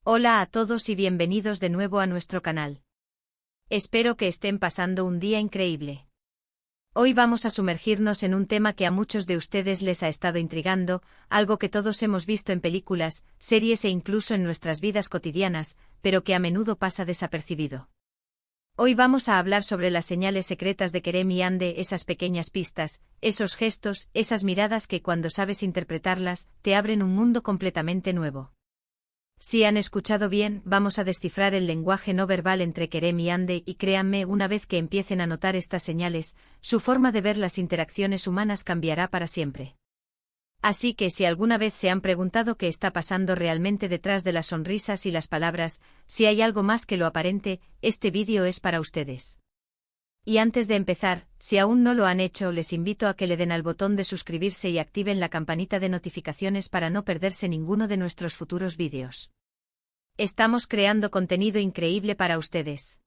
Hola a todos y bienvenidos de nuevo a nuestro canal. Espero que estén pasando un día increíble. Hoy vamos a sumergirnos en un tema que a muchos de ustedes les ha estado intrigando, algo que todos hemos visto en películas, series e incluso en nuestras vidas cotidianas, pero que a menudo pasa desapercibido. Hoy vamos a hablar sobre las señales secretas de Kerem y Ande, esas pequeñas pistas, esos gestos, esas miradas que cuando sabes interpretarlas, te abren un mundo completamente nuevo. Si han escuchado bien, vamos a descifrar el lenguaje no verbal entre Kerem y Ande y créanme, una vez que empiecen a notar estas señales, su forma de ver las interacciones humanas cambiará para siempre. Así que si alguna vez se han preguntado qué está pasando realmente detrás de las sonrisas y las palabras, si hay algo más que lo aparente, este vídeo es para ustedes. Y antes de empezar, si aún no lo han hecho, les invito a que le den al botón de suscribirse y activen la campanita de notificaciones para no perderse ninguno de nuestros futuros vídeos. Estamos creando contenido increíble para ustedes.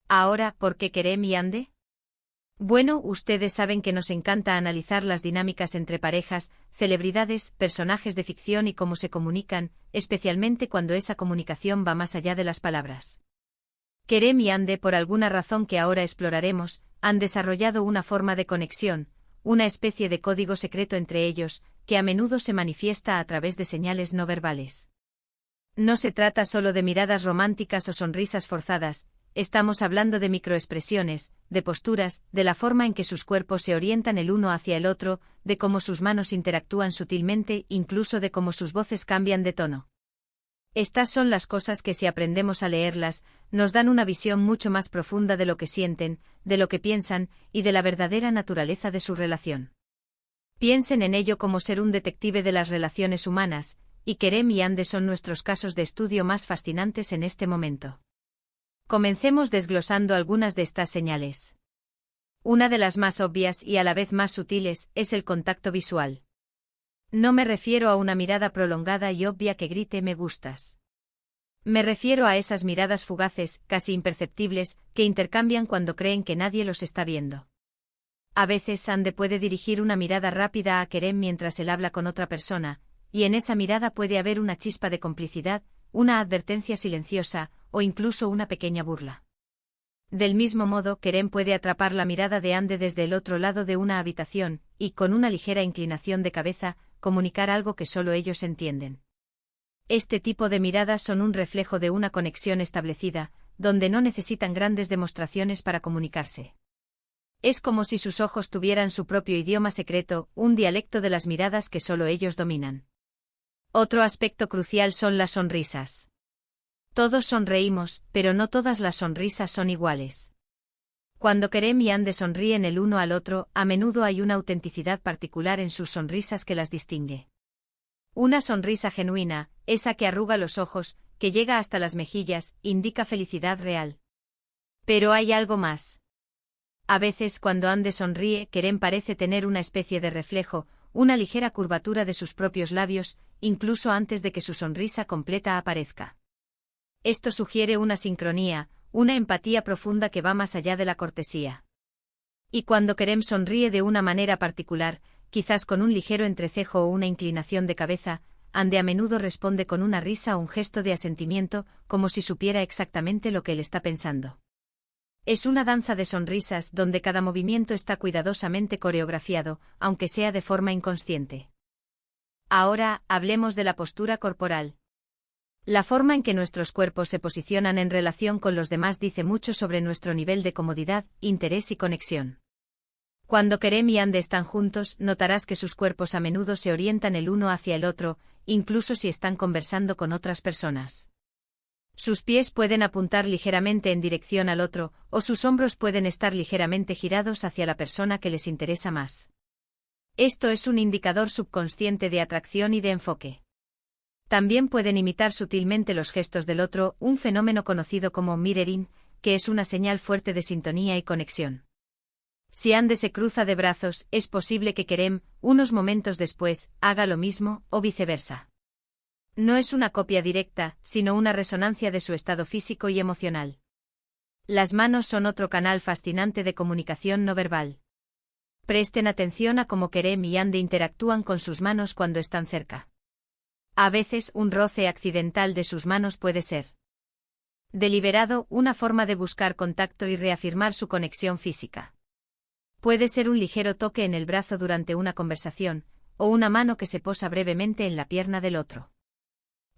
Ahora, ¿por qué Kerem y Ande? Bueno, ustedes saben que nos encanta analizar las dinámicas entre parejas, celebridades, personajes de ficción y cómo se comunican, especialmente cuando esa comunicación va más allá de las palabras. Kerem y Ande, por alguna razón que ahora exploraremos, han desarrollado una forma de conexión, una especie de código secreto entre ellos, que a menudo se manifiesta a través de señales no verbales. No se trata solo de miradas románticas o sonrisas forzadas, estamos hablando de microexpresiones, de posturas, de la forma en que sus cuerpos se orientan el uno hacia el otro, de cómo sus manos interactúan sutilmente, incluso de cómo sus voces cambian de tono. Estas son las cosas que si aprendemos a leerlas, nos dan una visión mucho más profunda de lo que sienten, de lo que piensan, y de la verdadera naturaleza de su relación. Piensen en ello como ser un detective de las relaciones humanas, y Kerem y Ande son nuestros casos de estudio más fascinantes en este momento. Comencemos desglosando algunas de estas señales. Una de las más obvias y a la vez más sutiles es el contacto visual. No me refiero a una mirada prolongada y obvia que grite "me gustas". Me refiero a esas miradas fugaces, casi imperceptibles, que intercambian cuando creen que nadie los está viendo. A veces Ande puede dirigir una mirada rápida a Kerem mientras él habla con otra persona, y en esa mirada puede haber una chispa de complicidad, una advertencia silenciosa, o incluso una pequeña burla. Del mismo modo, Kerem puede atrapar la mirada de Ande desde el otro lado de una habitación, y con una ligera inclinación de cabeza, comunicar algo que solo ellos entienden. Este tipo de miradas son un reflejo de una conexión establecida, donde no necesitan grandes demostraciones para comunicarse. Es como si sus ojos tuvieran su propio idioma secreto, un dialecto de las miradas que solo ellos dominan. Otro aspecto crucial son las sonrisas. Todos sonreímos, pero no todas las sonrisas son iguales. Cuando Kerem y Ande sonríen el uno al otro, a menudo hay una autenticidad particular en sus sonrisas que las distingue. Una sonrisa genuina, esa que arruga los ojos, que llega hasta las mejillas, indica felicidad real. Pero hay algo más. A veces cuando Ande sonríe, Kerem parece tener una especie de reflejo, una ligera curvatura de sus propios labios, incluso antes de que su sonrisa completa aparezca. Esto sugiere una sincronía, una empatía profunda que va más allá de la cortesía. Y cuando Kerem sonríe de una manera particular, quizás con un ligero entrecejo o una inclinación de cabeza, Ande a menudo responde con una risa o un gesto de asentimiento, como si supiera exactamente lo que él está pensando. Es una danza de sonrisas donde cada movimiento está cuidadosamente coreografiado, aunque sea de forma inconsciente. Ahora, hablemos de la postura corporal. La forma en que nuestros cuerpos se posicionan en relación con los demás dice mucho sobre nuestro nivel de comodidad, interés y conexión. Cuando Kerem y Ande están juntos, notarás que sus cuerpos a menudo se orientan el uno hacia el otro, incluso si están conversando con otras personas. Sus pies pueden apuntar ligeramente en dirección al otro, o sus hombros pueden estar ligeramente girados hacia la persona que les interesa más. Esto es un indicador subconsciente de atracción y de enfoque. También pueden imitar sutilmente los gestos del otro, un fenómeno conocido como mirroring, que es una señal fuerte de sintonía y conexión. Si Ande se cruza de brazos, es posible que Kerem, unos momentos después, haga lo mismo, o viceversa. No es una copia directa, sino una resonancia de su estado físico y emocional. Las manos son otro canal fascinante de comunicación no verbal. Presten atención a cómo Kerem y Ande interactúan con sus manos cuando están cerca. A veces un roce accidental de sus manos puede ser deliberado, una forma de buscar contacto y reafirmar su conexión física. Puede ser un ligero toque en el brazo durante una conversación, o una mano que se posa brevemente en la pierna del otro.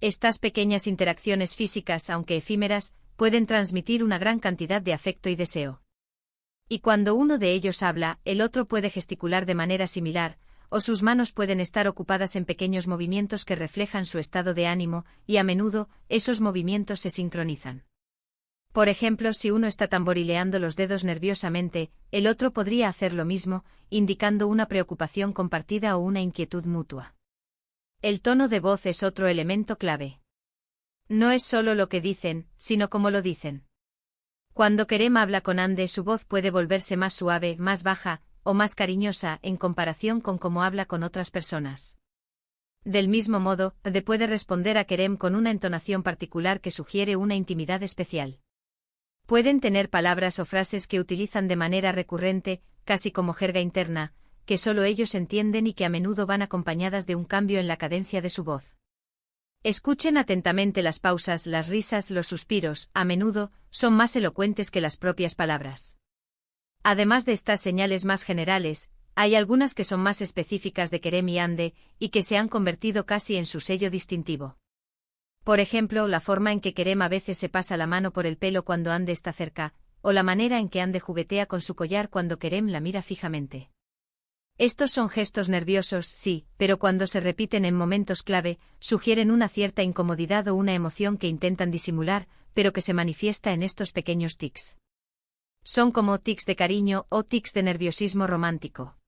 Estas pequeñas interacciones físicas, aunque efímeras, pueden transmitir una gran cantidad de afecto y deseo. Y cuando uno de ellos habla, el otro puede gesticular de manera similar, o sus manos pueden estar ocupadas en pequeños movimientos que reflejan su estado de ánimo, y a menudo, esos movimientos se sincronizan. Por ejemplo, si uno está tamborileando los dedos nerviosamente, el otro podría hacer lo mismo, indicando una preocupación compartida o una inquietud mutua. El tono de voz es otro elemento clave. No es solo lo que dicen, sino cómo lo dicen. Cuando Kerem habla con Ande, su voz puede volverse más suave, más baja, o más cariñosa en comparación con cómo habla con otras personas. Del mismo modo, Ande puede responder a Kerem con una entonación particular que sugiere una intimidad especial. Pueden tener palabras o frases que utilizan de manera recurrente, casi como jerga interna, que solo ellos entienden y que a menudo van acompañadas de un cambio en la cadencia de su voz. Escuchen atentamente las pausas, las risas, los suspiros, a menudo, son más elocuentes que las propias palabras. Además de estas señales más generales, hay algunas que son más específicas de Kerem y Ande, y que se han convertido casi en su sello distintivo. Por ejemplo, la forma en que Kerem a veces se pasa la mano por el pelo cuando Ande está cerca, o la manera en que Ande juguetea con su collar cuando Kerem la mira fijamente. Estos son gestos nerviosos, sí, pero cuando se repiten en momentos clave, sugieren una cierta incomodidad o una emoción que intentan disimular, pero que se manifiesta en estos pequeños tics. Son como tics de cariño o tics de nerviosismo romántico.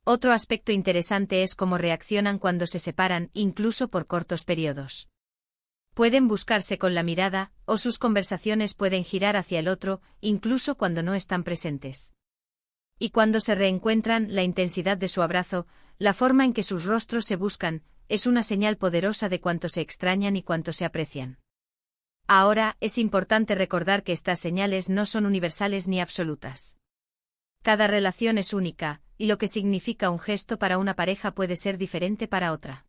Otro aspecto interesante es cómo reaccionan cuando se separan, incluso por cortos periodos. Pueden buscarse con la mirada, o sus conversaciones pueden girar hacia el otro, incluso cuando no están presentes. Y cuando se reencuentran, la intensidad de su abrazo, la forma en que sus rostros se buscan, es una señal poderosa de cuánto se extrañan y cuánto se aprecian. Ahora, es importante recordar que estas señales no son universales ni absolutas. Cada relación es única, y lo que significa un gesto para una pareja puede ser diferente para otra.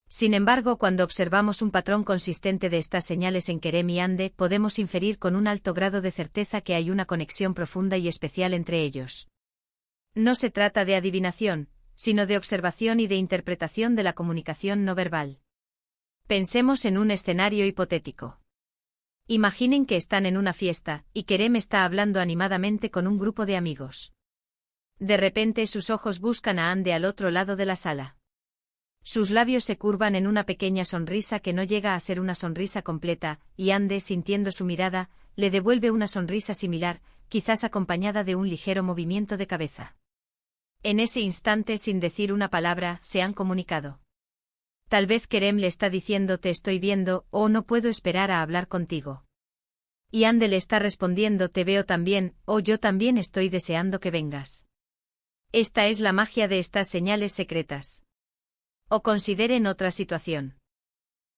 Sin embargo, cuando observamos un patrón consistente de estas señales en Kerem y Ande, podemos inferir con un alto grado de certeza que hay una conexión profunda y especial entre ellos. No se trata de adivinación, sino de observación y de interpretación de la comunicación no verbal. Pensemos en un escenario hipotético. Imaginen que están en una fiesta, y Kerem está hablando animadamente con un grupo de amigos. De repente sus ojos buscan a Ande al otro lado de la sala. Sus labios se curvan en una pequeña sonrisa que no llega a ser una sonrisa completa, y Ande, sintiendo su mirada, le devuelve una sonrisa similar, quizás acompañada de un ligero movimiento de cabeza. En ese instante, sin decir una palabra, se han comunicado. Tal vez Kerem le está diciendo te estoy viendo, o no puedo esperar a hablar contigo. Y Ande le está respondiendo te veo también, o yo también estoy deseando que vengas. Esta es la magia de estas señales secretas. O consideren otra situación.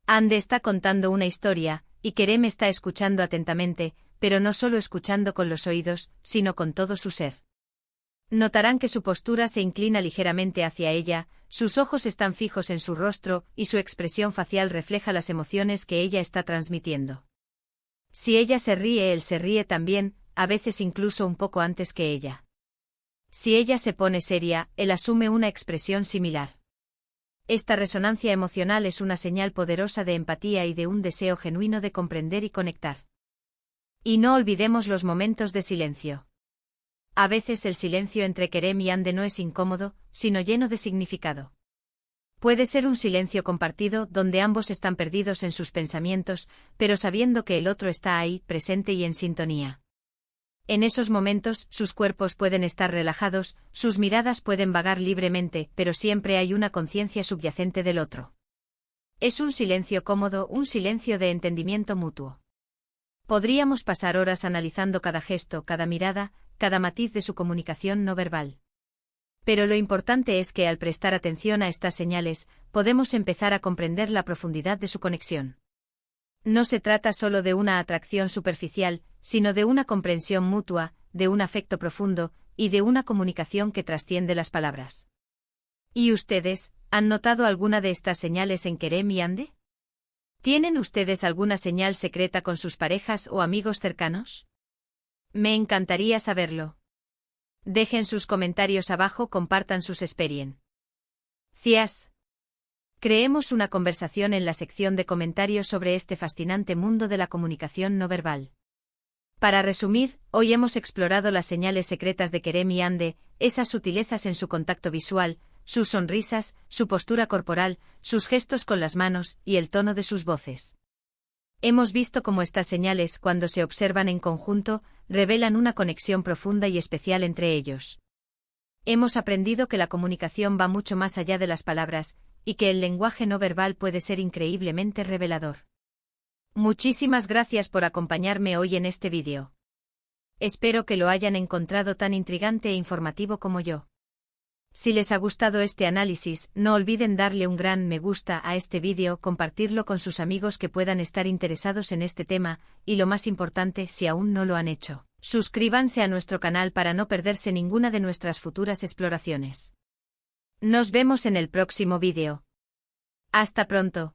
Ande está contando una historia, y Kerem está escuchando atentamente, pero no solo escuchando con los oídos, sino con todo su ser. Notarán que su postura se inclina ligeramente hacia ella, sus ojos están fijos en su rostro, y su expresión facial refleja las emociones que ella está transmitiendo. Si ella se ríe, él se ríe también, a veces incluso un poco antes que ella. Si ella se pone seria, él asume una expresión similar. Esta resonancia emocional es una señal poderosa de empatía y de un deseo genuino de comprender y conectar. Y no olvidemos los momentos de silencio. A veces el silencio entre Kerem y Ande no es incómodo, sino lleno de significado. Puede ser un silencio compartido donde ambos están perdidos en sus pensamientos, pero sabiendo que el otro está ahí, presente y en sintonía. En esos momentos, sus cuerpos pueden estar relajados, sus miradas pueden vagar libremente, pero siempre hay una conciencia subyacente del otro. Es un silencio cómodo, un silencio de entendimiento mutuo. Podríamos pasar horas analizando cada gesto, cada mirada, cada matiz de su comunicación no verbal. Pero lo importante es que al prestar atención a estas señales, podemos empezar a comprender la profundidad de su conexión. No se trata solo de una atracción superficial, sino de una comprensión mutua, de un afecto profundo, y de una comunicación que trasciende las palabras. ¿Y ustedes, ¿Han notado alguna de estas señales en Kerem y Ande? ¿Tienen ustedes alguna señal secreta con sus parejas o amigos cercanos? Me encantaría saberlo. Dejen sus comentarios abajo, compartan sus experiencias. Creemos una conversación en la sección de comentarios sobre este fascinante mundo de la comunicación no verbal. Para resumir, hoy hemos explorado las señales secretas de Kerem y Ande, esas sutilezas en su contacto visual, sus sonrisas, su postura corporal, sus gestos con las manos y el tono de sus voces. Hemos visto cómo estas señales, cuando se observan en conjunto, revelan una conexión profunda y especial entre ellos. Hemos aprendido que la comunicación va mucho más allá de las palabras, y que el lenguaje no verbal puede ser increíblemente revelador. Muchísimas gracias por acompañarme hoy en este vídeo. Espero que lo hayan encontrado tan intrigante e informativo como yo. Si les ha gustado este análisis, no olviden darle un gran me gusta a este vídeo, compartirlo con sus amigos que puedan estar interesados en este tema, y lo más importante, si aún no lo han hecho, suscríbanse a nuestro canal para no perderse ninguna de nuestras futuras exploraciones. Nos vemos en el próximo vídeo. Hasta pronto.